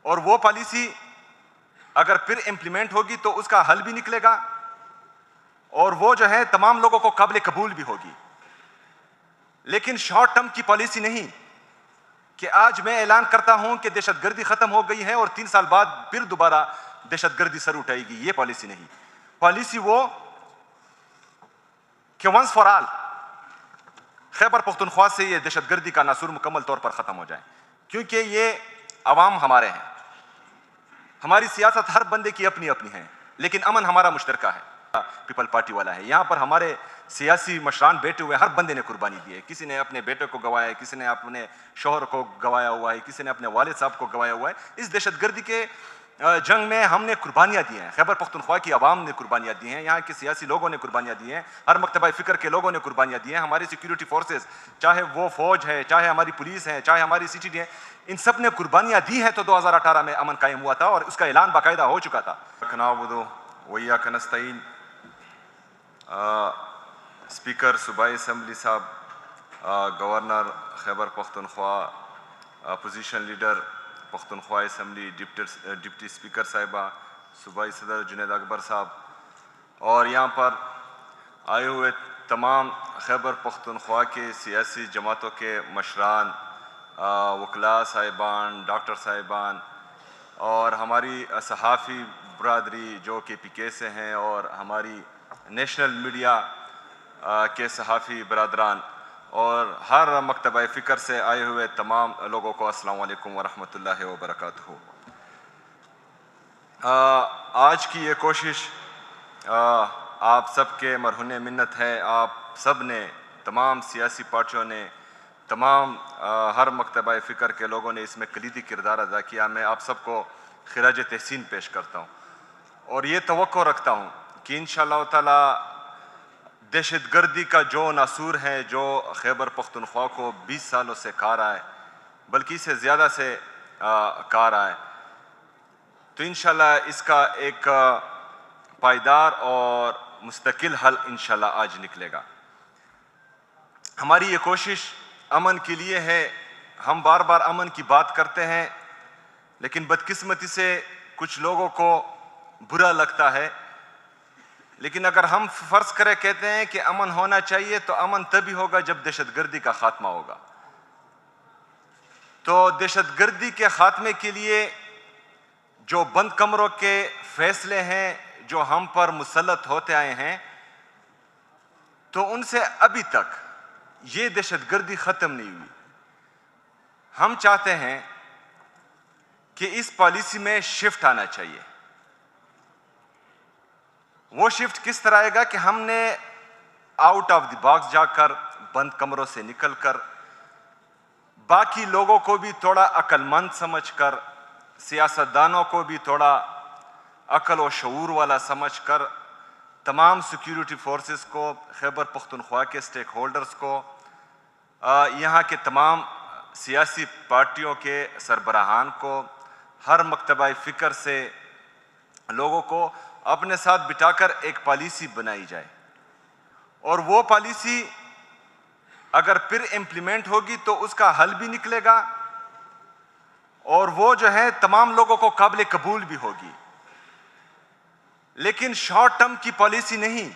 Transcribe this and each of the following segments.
اور وہ پالیسی اگر پھر امپلیمنٹ ہوگی تو اس کا حل بھی نکلے گا اور وہ جو ہے تمام لوگوں کو قابل قبول بھی ہوگی. لیکن شارٹ ٹرم کی پالیسی نہیں کہ آج میں اعلان کرتا ہوں کہ دہشت گردی ختم ہو گئی ہے اور 3 سال بعد پھر دوبارہ دہشت گردی سر اٹھائے گی. یہ پالیسی نہیں. پالیسی وہ کہ once for all Khyber Pakhtunkhwa سے یہ دہشت گردی کا ناسور مکمل طور پر ختم ہو جائے, کیونکہ یہ عوام ہمارے ہیں. ہماری سیاست ہر بندے کی اپنی اپنی ہے, لیکن امن ہمارا مشترکہ ہے. پیپل پارٹی والا ہے. یہاں پر ہمارے سیاسی مشران بیٹھے ہوئے ہر بندے نے قربانی دی ہے. کسی نے اپنے بیٹے کو گوایا ہے, کسی نے اپنے شوہر کو گوایا ہوا ہے, کسی نے اپنے والد صاحب کو گوایا ہوا ہے. اس دہشت گردی کے جنگ میں ہم نے قربانیاں دی ہیں. خیبر پختونخوا کی عوام نے قربانیاں دی ہیں, یہاں کے سیاسی لوگوں نے قربانیاں دی ہیں, ہر مکتبہ فکر کے لوگوں نے قربانیاں دی ہیں. ہماری سیکیورٹی فورسز, چاہے وہ فوج ہے, چاہے ہماری پولیس ہے, چاہے ہماری سی ٹی ڈی ہے, ان سب نے قربانیاں دی ہیں. تو 2018 میں امن قائم ہوا تھا اور اس کا اعلان باقاعدہ ہو چکا تھا. وإياك نستعين. اسپیکر صوبائی اسمبلی صاحب, governor Khyber Pakhtunkhwa, opposition leader Pakhtunkhwa assembly, deputy speaker صاحبہ, صوبائی صدر جنید اکبر صاحب, اور یہاں پر آئے ہوئے تمام خیبر پختونخوا کے سیاسی جماعتوں کے مشران, وکلاء صاحبان, ڈاکٹر صاحبان, اور ہماری صحافی برادری جو کہ پی کے سے ہیں, اور ہماری نیشنل میڈیا کے صحافی برادران, اور ہر مکتبہ فکر سے آئے ہوئے تمام لوگوں کو السلام علیکم ورحمۃ اللہ وبرکاتہ. آج کی یہ کوشش آپ سب کے مرہون منت ہے. آپ سب نے, تمام سیاسی پارٹیوں نے, تمام ہر مکتبہ فکر کے لوگوں نے اس میں کلیدی کردار ادا کیا. میں آپ سب کو خراج تحسین پیش کرتا ہوں اور یہ توقع رکھتا ہوں کہ انشاءاللہ تعالی دہشت گردی کا جو ناسور ہے, جو خیبر پختونخوا کو 20 سالوں سے کھا رہا ہے, بلکہ اسے زیادہ سے کھا رہا ہے, تو انشاءاللہ اس کا ایک پائیدار اور مستقل حل انشاءاللہ آج نکلے گا. ہماری یہ کوشش امن کے لیے ہے. ہم بار بار امن کی بات کرتے ہیں, لیکن بدقسمتی سے کچھ لوگوں کو برا لگتا ہے. لیکن اگر ہم فرض کرے کہتے ہیں کہ امن ہونا چاہیے, تو امن تبھی ہوگا جب دہشت گردی کا خاتمہ ہوگا. تو دہشت گردی کے خاتمے کے لیے جو بند کمروں کے فیصلے ہیں جو ہم پر مسلط ہوتے آئے ہیں, تو ان سے ابھی تک یہ دہشت گردی ختم نہیں ہوئی. ہم چاہتے ہیں کہ اس پالیسی میں شفٹ آنا چاہیے. وہ شفٹ کس طرح آئے گا کہ ہم نے آؤٹ آف دی باکس جا کر, بند کمروں سے نکل کر, باقی لوگوں کو بھی تھوڑا عقل مند سمجھ کر, سیاستدانوں کو بھی تھوڑا عقل و شعور والا سمجھ کر, تمام سیکیورٹی فورسز کو, خیبر پختونخوا کے سٹیک ہولڈرز کو, یہاں کے تمام سیاسی پارٹیوں کے سربراہان کو, ہر مکتبہ فکر سے لوگوں کو اپنے ساتھ بٹھا کر ایک پالیسی بنائی جائے. اور وہ پالیسی اگر پھر امپلیمنٹ ہوگی تو اس کا حل بھی نکلے گا اور وہ جو ہے تمام لوگوں کو قابل قبول بھی ہوگی. لیکن شارٹ ٹرم کی پالیسی نہیں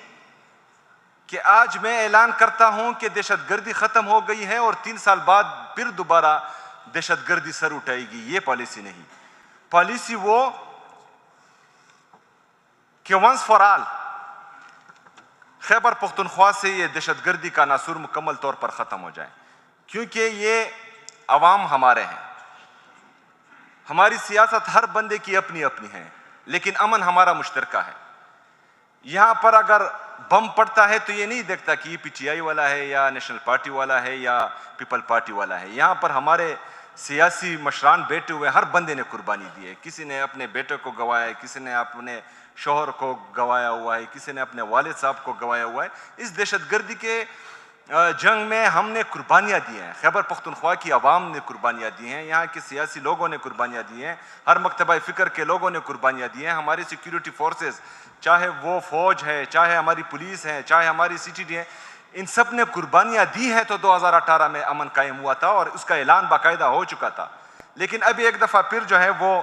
کہ آج میں اعلان کرتا ہوں کہ دہشت گردی ختم ہو گئی ہے اور 3 سال بعد پھر دوبارہ دہشت گردی سر اٹھائے گی. یہ پالیسی نہیں. پالیسی وہ کہ once for all Khyber Pakhtunkhwa سے یہ دہشت گردی کا ناسور مکمل طور پر ختم ہو جائے, کیونکہ یہ عوام ہمارے ہیں. ہماری سیاست ہر بندے کی اپنی اپنی ہے, لیکن امن ہمارا مشترکہ ہے. یہاں پر اگر بم پڑتا ہے تو یہ نہیں دیکھتا کہ یہ پی ٹی آئی والا ہے یا نیشنل پارٹی والا ہے یا پیپل پارٹی والا ہے. یہاں پر ہمارے سیاسی مشران بیٹھے ہوئے ہر بندے نے قربانی دی ہے. کسی نے اپنے بیٹے کو گوایا ہے, کسی نے اپنے شوہر کو گوایا ہوا ہے, کسی نے اپنے والد صاحب کو گوایا ہوا ہے. اس دہشت گردی کے جنگ میں ہم نے قربانیاں دی ہیں. خیبر پختونخوا کی عوام نے قربانیاں دی ہیں, یہاں کے سیاسی لوگوں نے قربانیاں دی ہیں, ہر مکتبہ فکر کے لوگوں نے قربانیاں دی ہیں. ہماری سیکیورٹی فورسز, چاہے وہ فوج ہے, چاہے ہماری پولیس ہے, چاہے ہماری سی ٹی ڈی ہے, ان سب نے قربانیاں دی ہیں. تو 2018 میں امن قائم ہوا تھا اور اس کا اعلان باقاعدہ ہو چکا تھا. لیکن ابھی ایک دفعہ پھر جو ہے وہ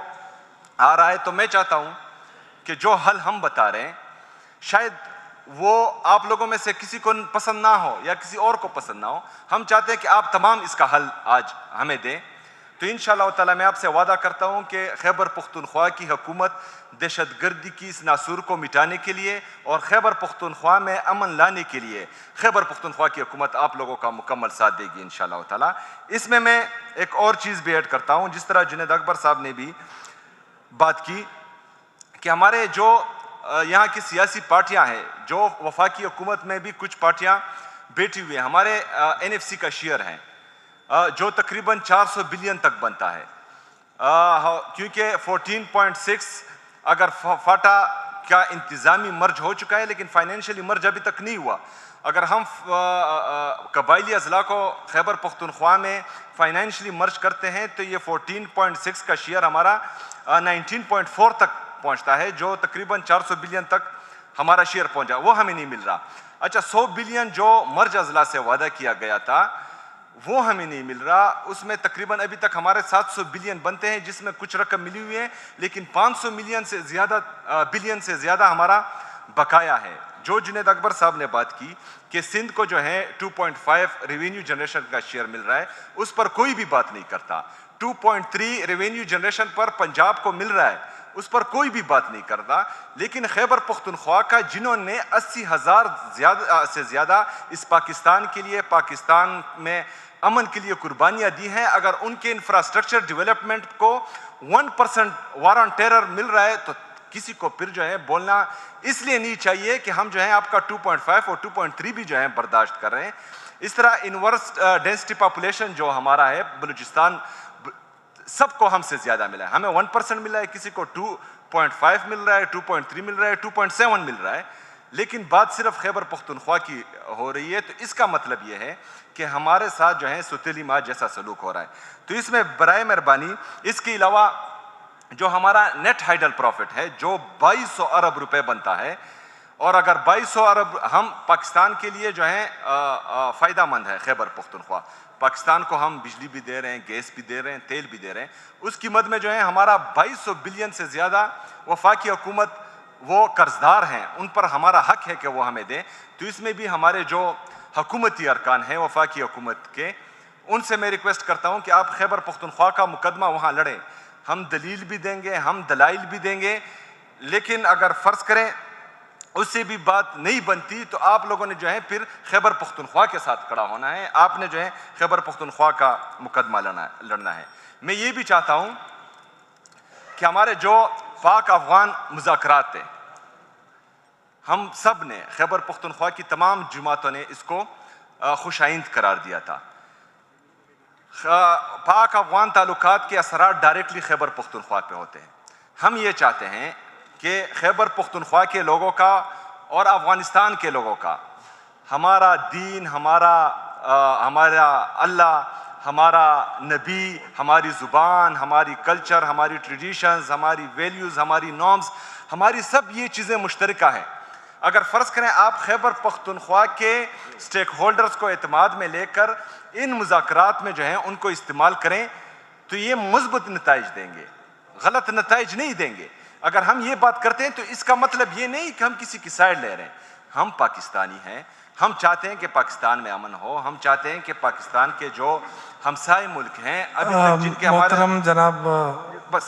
آ رہا ہے. تو میں چاہتا ہوں کہ جو حل ہم بتا رہے ہیں شاید وہ آپ لوگوں میں سے کسی کو پسند نہ ہو یا کسی اور کو پسند نہ ہو. ہم چاہتے ہیں کہ آپ تمام اس کا حل آج ہمیں دیں. تو انشاءاللہ تعالیٰ میں آپ سے وعدہ کرتا ہوں کہ خیبر پختونخوا کی حکومت دہشت گردی کی اس ناسور کو مٹانے کے لیے اور خیبر پختونخوا میں امن لانے کے لیے خیبر پختونخوا کی حکومت آپ لوگوں کا مکمل ساتھ دے گی انشاءاللہ تعالیٰ. اس میں ایک اور چیز بھی ایڈ کرتا ہوں. جس طرح جنید اکبر صاحب نے بھی بات کی کہ ہمارے جو یہاں کی سیاسی پارٹیاں ہیں, جو وفاقی حکومت میں بھی کچھ پارٹیاں بیٹھی ہوئی ہیں, ہمارے NFC کا شیئر ہیں جو تقریباً 400 بلین تک بنتا ہے, کیونکہ 14.6 اگر فاٹا کا انتظامی مرج ہو چکا ہے لیکن فائنینشلی مرج ابھی تک نہیں ہوا. اگر ہم قبائلی اضلاع کو خیبر پختونخوا میں فائنینشلی مرج کرتے ہیں تو یہ 14.6 کا شیئر ہمارا 19.4 تک پہنچتا ہے, جو تقریباً 400 بلین تک ہمارا شیئر پہنچا, وہ ہمیں نہیں مل رہا. اچھا 100 بلین جو مرج اضلاع سے وعدہ کیا گیا تھا وہ ہمیں نہیں مل رہا. اس میں تقریباً ابھی تک ہمارے 700 بلین بنتے ہیں جس میں کچھ رقم ملی ہوئی ہے لیکن 500 بلین سے زیادہ ہمارا بقایا ہے. جو جنید اکبر صاحب نے بات کی کہ سندھ کو جو ہے 2.5 ریونیو جنریشن کا شیئر مل رہا ہے, اس پر کوئی بھی بات نہیں کرتا. 2.3 ریونیو جنریشن پر پنجاب کو مل رہا ہے, اس پر کوئی بھی بات نہیں کرتا. لیکن خیبر پختونخوا کا جنہوں نے 80,000 سے زیادہ اس پاکستان کے لیے, پاکستان میں امن کے لیے قربانیاں دی ہیں, اگر ان کے انفراسٹرکچر ڈیولپمنٹ کو 1% وار آن ٹیرر مل رہا ہے تو کسی کو پھر جو ہے بولنا اس لیے نہیں چاہیے کہ ہم جو ہے آپ کا 2.5 اور 2.3 بھی جو ہے برداشت کر رہے ہیں. اس طرح انورس ڈینسٹی پاپولیشن جو ہمارا ہے بلوچستان, سب کو ہم سے زیادہ ملا ہے. ہمیں 1% ملا ہے, کسی کو 2.5 مل رہا ہے, 2.3 مل رہا ہے, 2.7 مل رہا ہے. لیکن بات صرف خیبر پختونخوا کی ہو رہی ہے. تو اس کا مطلب یہ ہے کہ ہمارے ساتھ جو ہے ستیلی ماں جیسا سلوک ہو رہا ہے. تو اس میں برائے مہربانی اس کے علاوہ جو ہمارا نیٹ ہائیڈل پروفٹ ہے جو 2200 ارب روپے بنتا ہے, اور اگر 2200 ارب ہم پاکستان کے لیے جو ہے فائدہ مند ہے. خیبر پختونخوا پاکستان کو ہم بجلی بھی دے رہے ہیں, گیس بھی دے رہے ہیں, تیل بھی دے رہے ہیں, اس کی مد میں جو ہے ہمارا 2200 بلین سے زیادہ وفاقی حکومت وہ قرضدار ہیں, ان پر ہمارا حق ہے کہ وہ ہمیں دیں. تو اس میں بھی ہمارے جو حکومتی ارکان ہیں وفاقی حکومت کے, ان سے میں ریکویسٹ کرتا ہوں کہ آپ خیبر پختونخوا کا مقدمہ وہاں لڑیں. ہم دلیل بھی دیں گے, ہم دلائل بھی دیں گے, لیکن اگر فرض کریں اس سے بھی بات نہیں بنتی تو آپ لوگوں نے جو ہے پھر خیبر پختونخوا کے ساتھ کھڑا ہونا ہے, آپ نے جو ہے خیبر پختونخوا کا مقدمہ لڑنا ہے. میں یہ بھی چاہتا ہوں کہ ہمارے جو پاک افغان مذاکرات ہیں, ہم سب نے, خیبر پختونخوا کی تمام جماعتوں نے اس کو خوش آئند قرار دیا تھا. پاک افغان تعلقات کے اثرات ڈائریکٹلی خیبر پختونخوا پہ ہوتے ہیں. ہم یہ چاہتے ہیں کہ خیبر پختونخوا کے لوگوں کا اور افغانستان کے لوگوں کا ہمارا دین, ہمارا اللہ, ہمارا نبی, ہماری زبان, ہماری کلچر, ہماری ٹریڈیشنز, ہماری ویلیوز, ہماری نارمز, ہماری سب یہ چیزیں مشترکہ ہیں. اگر فرض کریں آپ خیبر پختونخوا کے سٹیک ہولڈرز کو اعتماد میں لے کر ان مذاکرات میں جو ہیں ان کو استعمال کریں تو یہ مثبت نتائج دیں گے, غلط نتائج نہیں دیں گے. اگر ہم یہ بات کرتے ہیں تو اس کا مطلب یہ نہیں کہ ہم کسی کی سائڈ لے رہے ہیں. ہم پاکستانی ہیں, ہم چاہتے ہیں کہ پاکستان میں امن ہو, ہم چاہتے ہیں کہ پاکستان کے جو ہمسائے ملک ہیں ابھی تک جن کے محترم جناب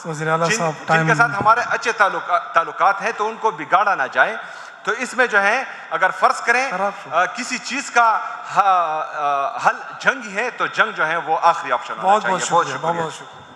وزیر اعلیٰ صاحب جن کے ساتھ ہمارے اچھے تعلقات ہیں تو ان کو بگاڑا نہ جائے. تو اس میں جو ہے اگر فرض کریں کسی چیز کا حل جنگ ہے تو جنگ جو ہے وہ آخری آپشن ہونا چاہیے. بہت شکریہ.